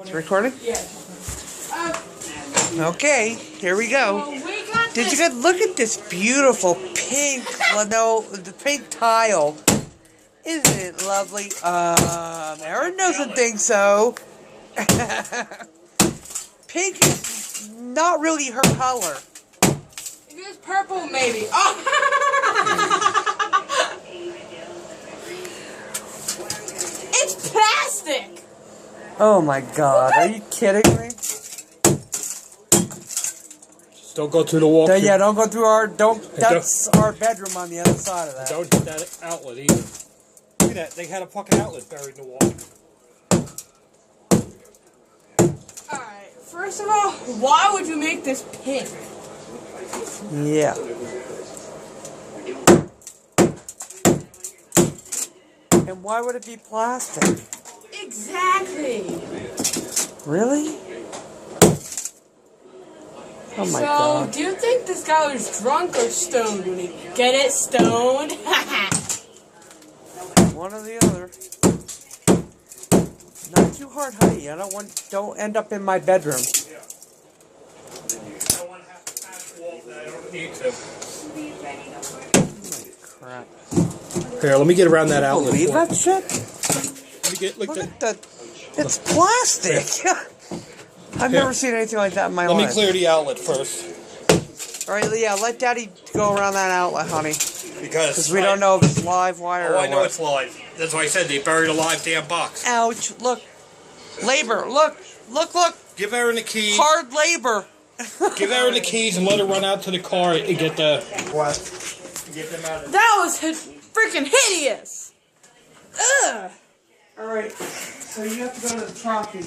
It's recording? Yeah. Okay, here we go. Did you guys look at this beautiful pink, the pink tile? Isn't it lovely? Aaron doesn't think so. Pink is not really her color. It is purple, maybe. Oh! It's plastic! Oh my god, are you kidding me? Don't go through the wall. Yeah, don't go through our, that's our bedroom on the other side of that. Don't hit that outlet either. Look at that, they had a fucking outlet buried in the wall. Alright, first of all, why would you make this pink? Yeah. And why would it be plastic? Exactly. Really? Oh my god. So, do you think this guy was drunk or stoned when he... Get it? Stoned? One or the other. Not too hard, honey. Don't end up in my bedroom. I don't want to have to patch walls that I don't need to. Holy crap. Here, let me get around that outlet. Believe that shit? Let me get, Look at that. It's plastic. I've never seen anything like that in my life. Let me clear the outlet first. Alright, yeah, let Daddy go around that outlet, honey. Because we don't know if it's live wire or I know what. it's live. That's why I said they buried a live damn box. Ouch, look. Labor, look. Give Aaron the keys. Hard labor. Give Aaron the keys and let her run out to the car and get the... What? Get them out of That was freaking hideous! Ugh! Alright, so you have to go to the trunk.